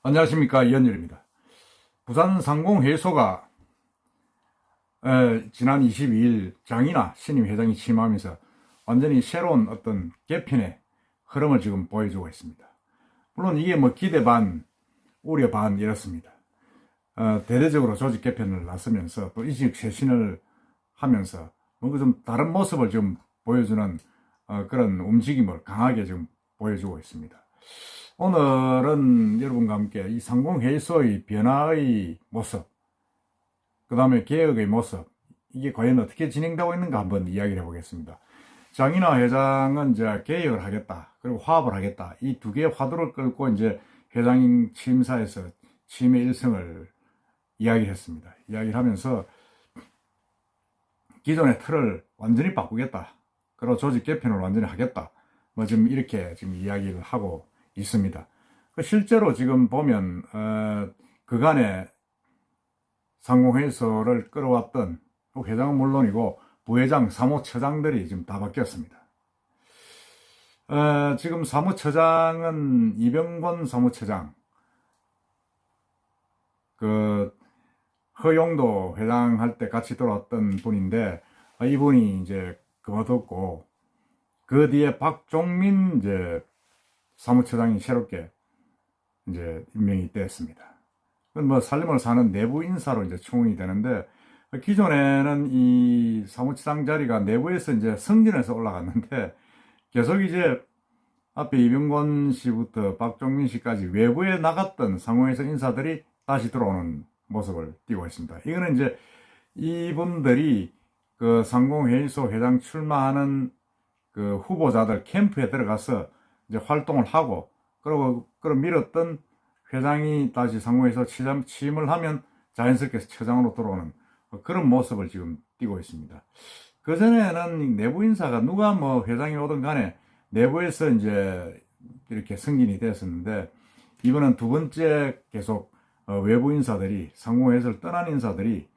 안녕하십니까, 이현열입니다. 부산상공회의소가 지난 22일 장인하 신임 회장이 취임하면서 완전히 새로운 어떤 개편의 흐름을 지금 보여주고 있습니다. 물론 이게 뭐 기대 반 우려 반 이렇습니다. 대대적으로 조직 개편을 나서면서 또 이직 쇄신을 하면서 뭔가 좀 다른 모습을 좀 보여주는 그런 움직임을 강하게 지금 보여주고 있습니다. 오늘은 여러분과 함께 이 상공회의소의 변화의 모습, 그 다음에 개혁의 모습, 이게 과연 어떻게 진행되고 있는가 한번 이야기를 해보겠습니다. 장인하 회장은 이제 개혁을 하겠다, 그리고 화합을 하겠다, 이 두 개의 화두를 끌고 이제 회장 취임사에서 취임의 일성을 이야기했습니다. 이야기를 하면서 기존의 틀을 완전히 바꾸겠다, 그리고 조직 개편을 완전히 하겠다, 뭐 지금 이렇게 지금 이야기를 하고 있습니다. 실제로 지금 보면 그간에 상공회의소를 끌어왔던 회장은 물론이고 부회장, 사무처장들이 지금 다 바뀌었습니다. 지금 사무처장은 이병권 사무처장, 그 허용도 회장 할 때 같이 들어왔던 분인데 이분이 이제 그만뒀고, 그 뒤에 박종민 이제 사무처장이 새롭게 이제 임명이 됐습니다. 뭐 살림을 사는 내부 인사로 이제 충원이 되는데, 기존에는 이 사무처장 자리가 내부에서 이제 승진해서 올라갔는데 계속 이제 앞에 이병권 씨부터 박종민 씨까지 외부에 나갔던 상공회의소 인사들이 다시 들어오는 모습을 띄고 있습니다. 이거는 이제 이분들이 그 상공회의소 회장 출마하는 그 후보자들 캠프에 들어가서 이제 활동을 하고, 그리고 밀었던 회장이 다시 상공회의소 취임을 하면 자연스럽게 처장으로 들어오는 그런 모습을 지금 띄고 있습니다. 그전에는 내부 인사가 누가 뭐 회장이 오든 간에 내부에서 이제 이렇게 승진이 됐었는데, 이번은 두 번째 계속 외부 인사들이, 상공회의소를 떠난 인사들이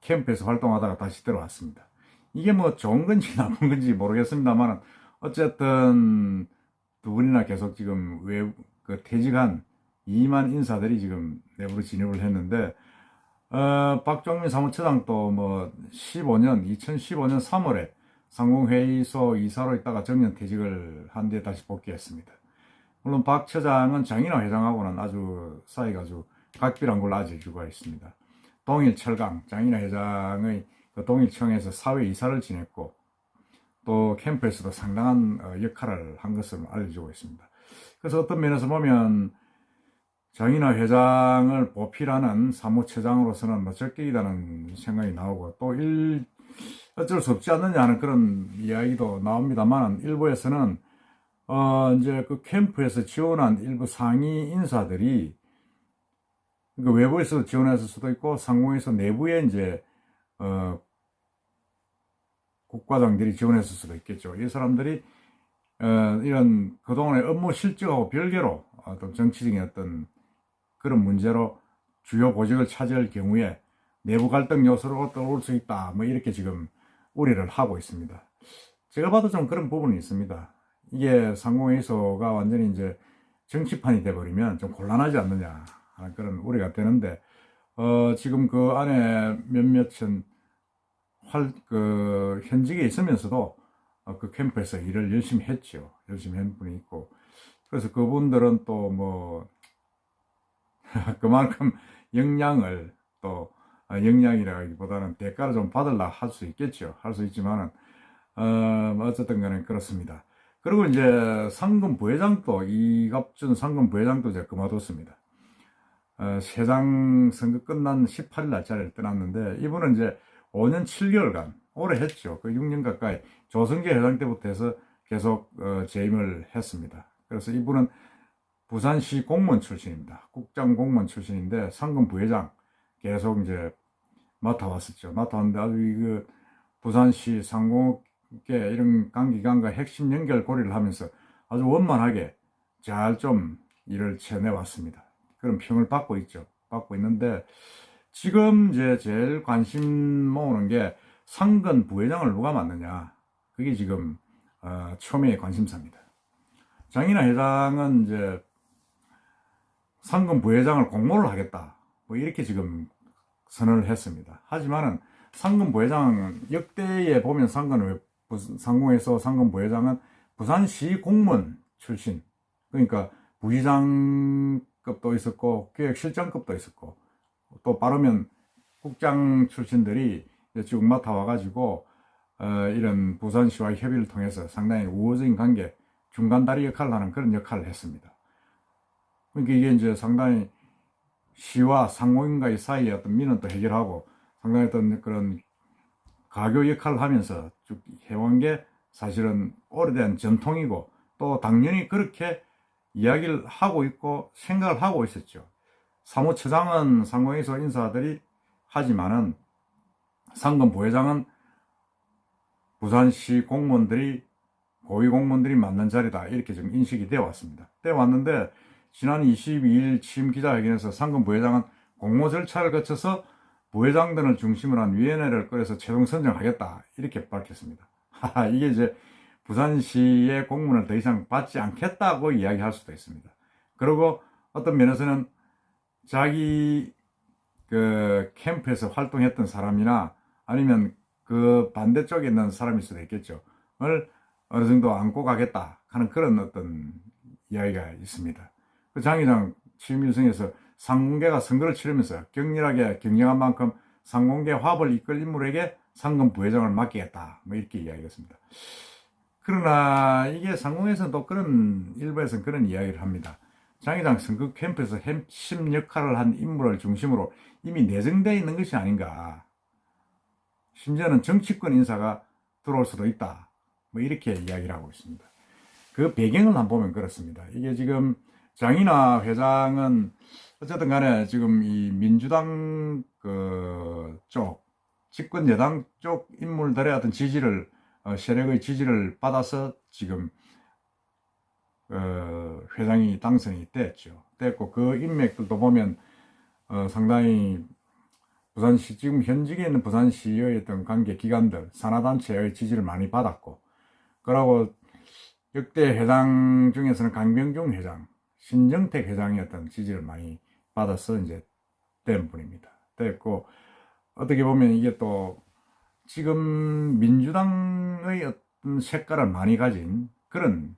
캠프에서 활동하다가 다시 들어왔습니다. 이게 뭐 좋은 건지 나쁜 건지 모르겠습니다만, 어쨌든 두 분이나 계속 지금 퇴직한 이만 인사들이 지금 내부로 진입을 했는데, 박종민 사무처장도 뭐 2015년 3월에 상공회의소 이사로 있다가 정년 퇴직을 한 뒤에 다시 복귀했습니다. 물론 박 처장은 장인하 회장하고는 아주 사이가 아주 각별한 걸로 아직 알고 있습니다. 동일철강, 장인하 회장의 그 동일청에서 사회 이사를 지냈고, 또 캠프에서도 상당한 역할을 한 것으로 알려지고 있습니다. 그래서 어떤 면에서 보면 장인하 회장을 보필하는 사무처장으로서는 뭐 적격이라는 생각이 나오고, 또 어쩔 수 없지 않느냐 하는 그런 이야기도 나옵니다만, 일부에서는 이제 그 캠프에서 지원한 일부 상위 인사들이, 그러니까 외부에서 지원했을 수도 있고 상공에서 내부에 이제 국과장들이 지원했을 수도 있겠죠. 이 사람들이 이런 그동안의 업무 실적하고 별개로 어떤 정치적인 어떤 그런 문제로 주요 보직을 차지할 경우에 내부 갈등 요소로 떠올 수 있다, 뭐 이렇게 지금 우려를 하고 있습니다. 제가 봐도 좀 그런 부분이 있습니다. 이게 상공회의소가 완전히 이제 정치판이 돼버리면 좀 곤란하지 않느냐 하는 그런 우려가 되는데, 지금 그 안에 몇몇은 현직에 있으면서도 그 캠프에서 일을 열심히 했죠. 열심히 한 분이 있고, 그래서 그분들은 또 뭐 그만큼 역량을 또 역량이라기보다는 대가를 좀 받으려 할 수 있겠죠. 할 수 있지만은 어쨌든 간에 그렇습니다. 그리고 이제 상금 부회장도, 이갑준 상금 부회장도 이제 그만뒀습니다. 세장 선거 끝난 18일 날짜를 떠났는데, 이분은 이제 5년 7개월간 오래 했죠. 그 6년 가까이 조성재 회장 때부터 해서 계속 재임을 했습니다. 그래서 이분은 부산시 공무원 출신입니다. 국장 공무원 출신인데 상금 부회장 계속 이제 맡아왔었죠. 맡아왔는데 아주 그 부산시 상공업계 이런 관기관과 핵심 연결 고리를 하면서 아주 원만하게 잘 좀 일을 쳐내왔습니다. 그런 평을 받고 있죠. 받고 있는데, 지금 이제 제일 관심 모으는 게 상근 부회장을 누가 맡느냐. 그게 지금 초미의 관심사입니다. 장인하 회장은 이제 상금 부회장을 공모를 하겠다. 뭐 이렇게 지금 선언을 했습니다. 하지만은 상금 부회장은 역대에 보면 상공회의소 상금 부회장은 부산시 공무원 출신, 그러니까 부시장급도 있었고 기획실장급도 있었고 또 빠르면 국장 출신들이 쭉 맡아와가지고 이런 부산시와 협의를 통해서 상당히 우호적인 관계, 중간다리 역할을 하는 그런 역할을 했습니다. 그러니까 이게 이제 상당히 시와 상공인과의 사이의 어떤 민원도 해결하고 상당히 어떤 그런 가교 역할을 하면서 쭉 해온 게 사실은 오래된 전통이고 또 당연히 그렇게 이야기를 하고 있고 생각을 하고 있었죠. 사무처장은 상공회의소 인사들이 하지만은 상금 부회장은 부산시 공무원들이 고위 공무원들이 맡는 자리다, 이렇게 좀 인식이 되어 왔습니다. 되어 왔는데 지난 22일 취임 기자회견에서 상금 부회장은 공모 절차를 거쳐서 부회장들을 중심으로 한 위원회를 꾸려서 최종 선정하겠다, 이렇게 밝혔습니다. 이게 이제 부산시의 공문을 더 이상 받지 않겠다고 이야기할 수도 있습니다. 그리고 어떤 면에서는 자기 그 캠프에서 활동했던 사람이나 아니면 그 반대쪽에 있는 사람일 수도 있겠죠. 을 어느 정도 안고 가겠다 하는 그런 어떤 이야기가 있습니다. 그 장 회장 취임 일성에서 상공계가 선거를 치르면서 격렬하게 경쟁한 만큼 상공계 화합을 이끌 인물에게 상금 부회장을 맡기겠다, 뭐 이렇게 이야기했습니다. 그러나 이게 상공에서도 그런 일부에서는 그런 이야기를 합니다. 장 회장 선거 캠프에서 핵심 역할을 한 인물을 중심으로 이미 내정되어 있는 것이 아닌가. 심지어는 정치권 인사가 들어올 수도 있다, 뭐 이렇게 이야기를 하고 있습니다. 그 배경을 한번 보면 그렇습니다. 이게 지금 장인하 회장은 어쨌든 간에 지금 이 민주당 쪽 집권 여당 쪽 인물들의 어떤 지지를 세력의 지지를 받아서 지금 회장이 당선이 됐고 그 인맥들도 보면 상당히 부산시, 지금 현직에 있는 부산시의 어떤 관계 기관들, 산하단체의 지지를 많이 받았고, 그러고 역대 회장 중에서는 강병중 회장, 신정택 회장의 어떤 지지를 많이 받아서 이제 된 분입니다. 됐고, 어떻게 보면 이게 또 지금 민주당의 어떤 색깔을 많이 가진 그런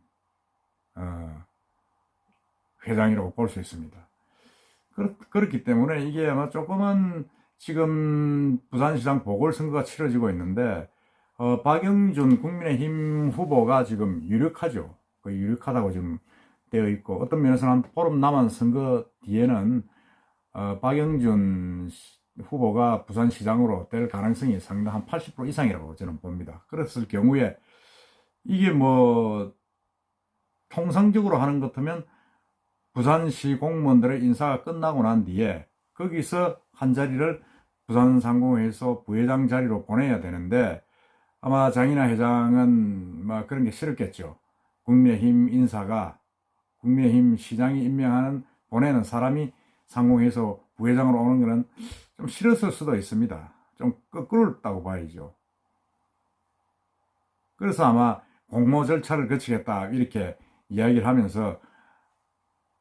회장이라고 볼 수 있습니다. 그렇기 때문에 이게 아마 조금은 지금 부산시장 보궐선거가 치러지고 있는데 박영준 국민의힘 후보가 지금 유력하죠. 거의 유력하다고 지금 되어 있고, 어떤 면에서는 한 보름 남은 선거 뒤에는 박영준 후보가 부산시장으로 될 가능성이 상당 한 80% 이상이라고 저는 봅니다. 그랬을 경우에 이게 뭐 통상적으로 하는 것 같으면 부산시 공무원들의 인사가 끝나고 난 뒤에 거기서 한 자리를 부산상공회의소 부회장 자리로 보내야 되는데, 아마 장인하 회장은 뭐 그런 게 싫었겠죠. 국민의힘 인사가, 국민의힘 시장이 임명하는, 보내는 사람이 상공회의소 부회장으로 오는 것은 좀 싫었을 수도 있습니다. 좀 껄끄럽다고 봐야죠. 그래서 아마 공모 절차를 거치겠다, 이렇게 이야기를 하면서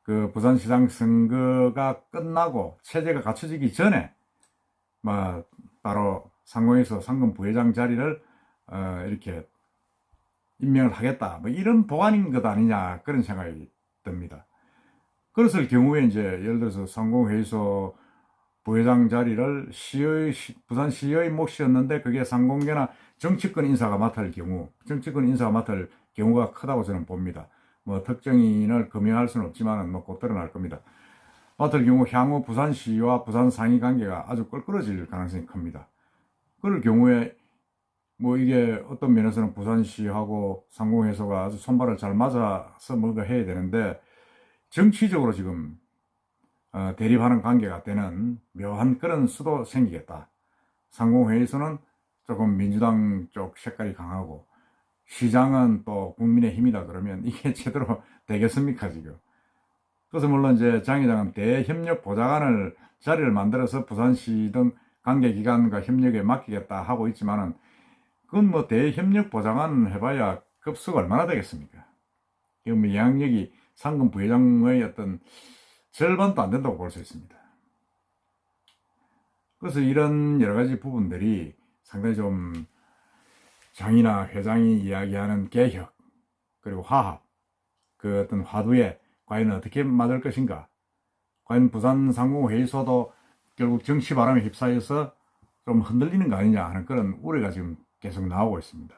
그 부산시장 선거가 끝나고 체제가 갖춰지기 전에 바로 상공회의소 상금 부회장 자리를 이렇게 임명을 하겠다, 뭐 이런 보관인 것 아니냐, 그런 생각이 듭니다. 그랬을 경우에 이제 예를 들어서 상공회의소 부회장 자리를 부산시의 몫이었는데 그게 상공계나 정치권 인사가 맡을 경우가 크다고 저는 봅니다. 뭐 특정인을 금명할 수는 없지만 곧 드러날 겁니다. 맡을 경우 향후 부산시와 부산상위 관계가 아주 껄끄러질 가능성이 큽니다. 그럴 경우에 뭐 이게 어떤 면에서는 부산시하고 상공회의소가 아주 손발을 잘 맞아서 뭔가 해야 되는데, 정치적으로 지금 대립하는 관계가 되는 묘한 그런 수도 생기겠다. 상공회의소는 조금 민주당 쪽 색깔이 강하고 시장은 또 국민의힘이다 그러면 이게 제대로 되겠습니까 지금? 그래서 물론 이제 장 회장은 대협력 보좌관을 자리를 만들어서 부산시 등 관계기관과 협력에 맡기겠다 하고 있지만은, 그건 뭐 대협력 보좌관 해봐야 급수가 얼마나 되겠습니까? 이건 뭐 영향력이 상금 부회장의 어떤 절반도 안 된다고 볼 수 있습니다. 그래서 이런 여러 가지 부분들이 상당히 좀 장이나 회장이 이야기하는 개혁, 그리고 화합, 그 어떤 화두에 과연 어떻게 맞을 것인가, 과연 부산상공회의소도 결국 정치 바람에 휩싸여서 좀 흔들리는 거 아니냐 하는 그런 우려가 지금 계속 나오고 있습니다.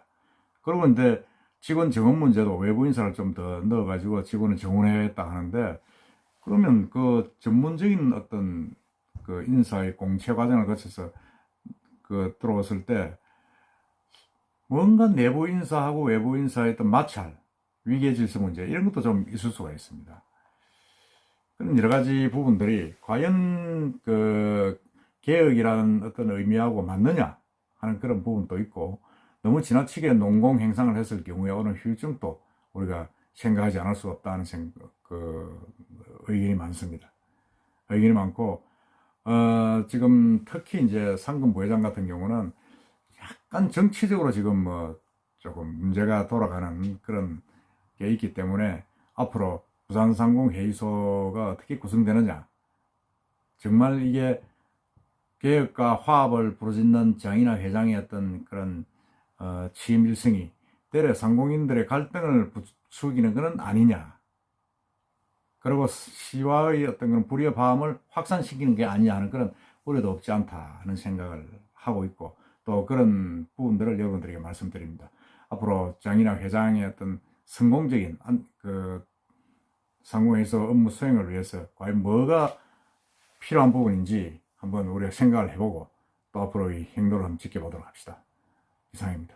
그리고 이제 직원 정원 문제도 외부 인사를 좀 더 넣어가지고 직원을 정원했다 하는데, 그러면 그 전문적인 어떤 그 인사의 공채 과정을 거쳐서 그 들어왔을 때 뭔가 내부 인사하고 외부 인사의 어떤 마찰, 위계 질서 문제 이런 것도 좀 있을 수가 있습니다. 그런 여러 가지 부분들이 과연 그 개혁이라는 어떤 의미하고 맞느냐 하는 그런 부분도 있고, 너무 지나치게 농공 행상을 했을 경우에 오는 후유증도 우리가 생각하지 않을 수 없다는 의견이 많습니다. 의견이 많고, 지금 특히 이제 상금 부회장 같은 경우는 약간 정치적으로 지금 뭐 조금 문제가 돌아가는 그런 게 있기 때문에 앞으로 부산상공회의소가 어떻게 구성되느냐, 정말 이게 개혁과 화합을 부르짖는 장이나 회장의 어떤 그런 취임 일성이 때려 상공인들의 갈등을 부추기는 것은 아니냐, 그리고 시와의 어떤 그런 불협화음을 확산시키는 게 아니냐 하는 그런 우려도 없지 않다 하는 생각을 하고 있고, 또 그런 부분들을 여러분들에게 말씀드립니다. 앞으로 장이나 회장의 어떤 성공적인 그 상공회의소 업무 수행을 위해서 과연 뭐가 필요한 부분인지 한번 우리가 생각을 해보고 또 앞으로의 행동을 한번 지켜보도록 합시다. 이상입니다.